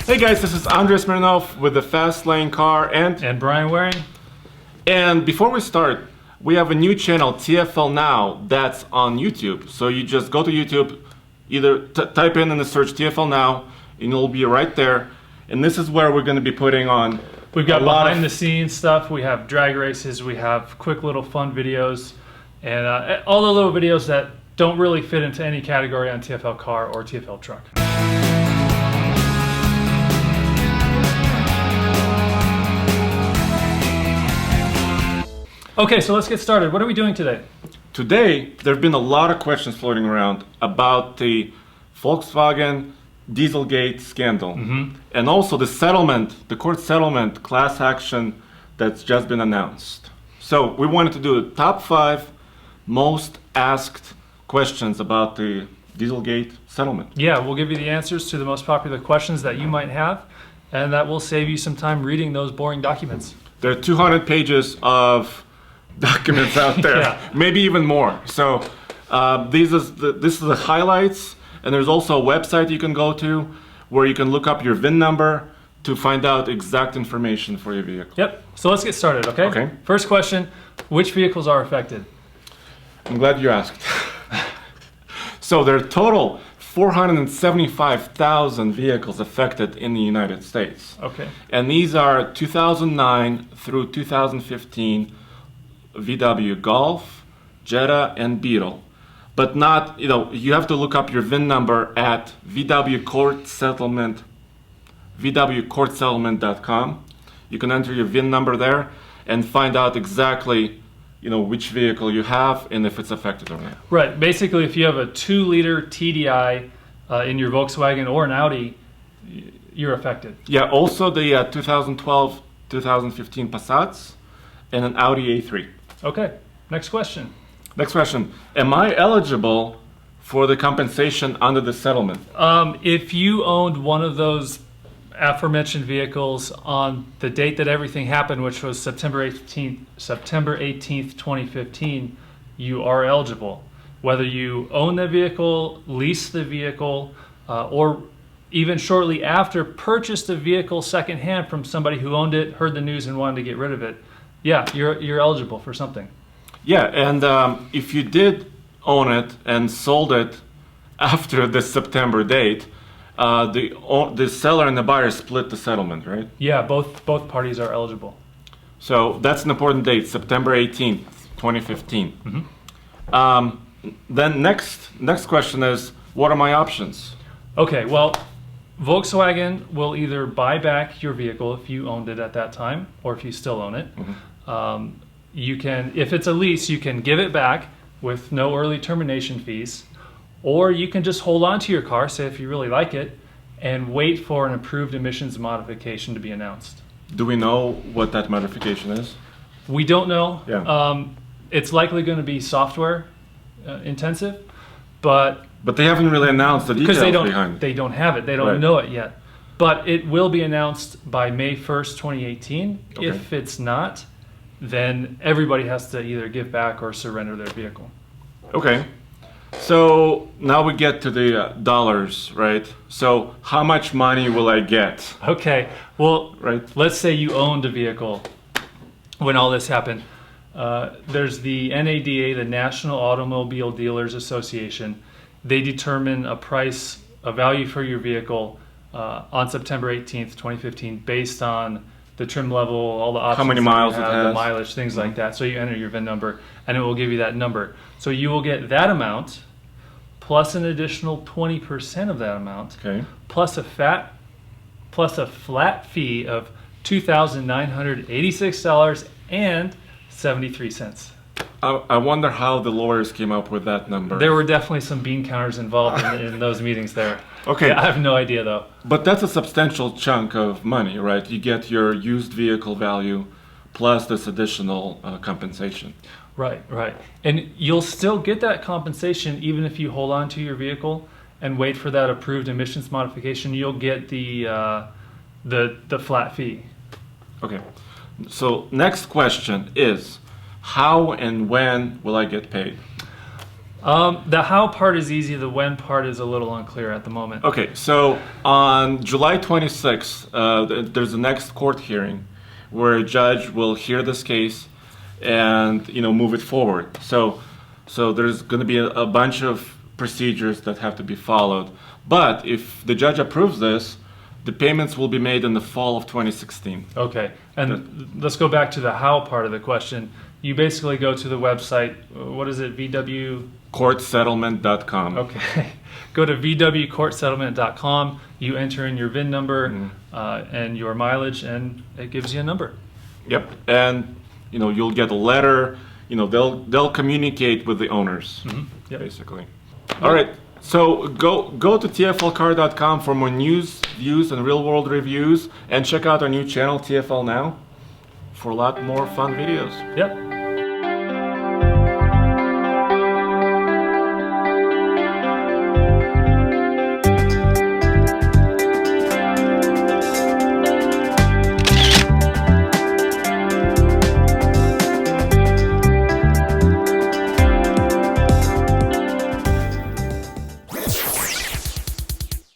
Hey guys, this is Andrei Smirnov with the Fast Lane Car and Brian Waring. And before we start, we have a new channel, TFL Now, that's on YouTube. So you just go to YouTube, either type in the search TFL Now, and it'll be right there. And this is where we're going to be putting on. We've got behind the scenes stuff. We have drag races. We have quick little fun videos, and all the little videos that don't really fit into any category on TFL Car or TFL Truck. Okay, so let's get started. What are we doing today? Today, there have been a lot of questions floating around about the Volkswagen Dieselgate scandal, and also the settlement, the court settlement class action that's just been announced. So we wanted to do the top 5 most asked questions about the Dieselgate settlement. Yeah, we'll give you the answers to the most popular questions that you might have, and that will save you some time reading those boring documents. There are 200 pages of documents out there, Yeah. maybe even more. So this is the highlights, and there's also a website you can go to where you can look up your VIN number to find out exact information for your vehicle. Yep, so let's get started, okay? Okay. First question, which vehicles are affected? I'm glad you asked. So there are total 475,000 vehicles affected in the United States. Okay. And these are 2009 through 2015 VW Golf, Jetta, and Beetle. But not, you have to look up your VIN number at VWCourtSettlement.com. You can enter your VIN number there and find out exactly, which vehicle you have and if it's affected or not. Right, basically if you have a 2-liter TDI in your Volkswagen or an Audi, you're affected. Yeah, also the 2012, 2015 Passats and an Audi A3. Okay, next question. Next question. Am I eligible for the compensation under the settlement? If you owned one of those aforementioned vehicles on the date that everything happened, which was September 18th, 2015, you are eligible. Whether you own the vehicle, lease the vehicle, or even shortly after purchased the vehicle secondhand from somebody who owned it, heard the news, and wanted to get rid of it, yeah, you're eligible for something. Yeah, and if you did own it and sold it after the September date, the seller and the buyer split the settlement, right? Yeah, both parties are eligible. So that's an important date, September 18th, 2015. Then next question is, what are my options? Okay, well, Volkswagen will either buy back your vehicle if you owned it at that time, or if you still own it. You can, if it's a lease, you can give it back with no early termination fees, or you can just hold on to your car, say if you really like it, and wait for an approved emissions modification to be announced. Do we know what that modification is? We don't know. Yeah. It's likely going to be software intensive, but they haven't really announced the details behind it. They don't have it. They don't know it yet. But it will be announced by May 1st, 2018. Okay. If it's not, then everybody has to either give back or surrender their vehicle. Okay. So now we get to the dollars, right? So how much money will I get? Okay. Well, right. Let's say you owned a vehicle when all this happened. There's the NADA, the National Automobile Dealers Association. They determine a value for your vehicle on September 18th, 2015, based on the trim level, all the options, how many miles it has, the mileage, things like that. So you enter your VIN number, and it will give you that number. So you will get that amount, plus an additional 20% of that amount, okay, plus a flat fee of $2,986.73. I wonder how the lawyers came up with that number. There were definitely some bean counters involved in those meetings there. Okay. Yeah, I have no idea though. But that's a substantial chunk of money, right? You get your used vehicle value plus this additional compensation. Right. And you'll still get that compensation even if you hold on to your vehicle and wait for that approved emissions modification. You'll get the flat fee. Okay. So next question is, how and when will I get paid? The how part is easy. The when part is a little unclear at the moment. Okay, so on July 26th, there's the next court hearing where a judge will hear this case and move it forward. So there's going to be a bunch of procedures that have to be followed. But if the judge approves this, the payments will be made in the fall of 2016. Okay, and let's go back to the how part of the question. You basically go to the website. What is it? VW Courtsettlement.com. Okay. Go to vwcourtsettlement.com. You enter in your VIN number and your mileage, and it gives you a number. Yep. And you'll get a letter. They'll communicate with the owners, Yep. basically. All right. So go to tflcar.com for more news, views, and real-world reviews, and check out our new channel, TFL Now, for a lot more fun videos. Yep.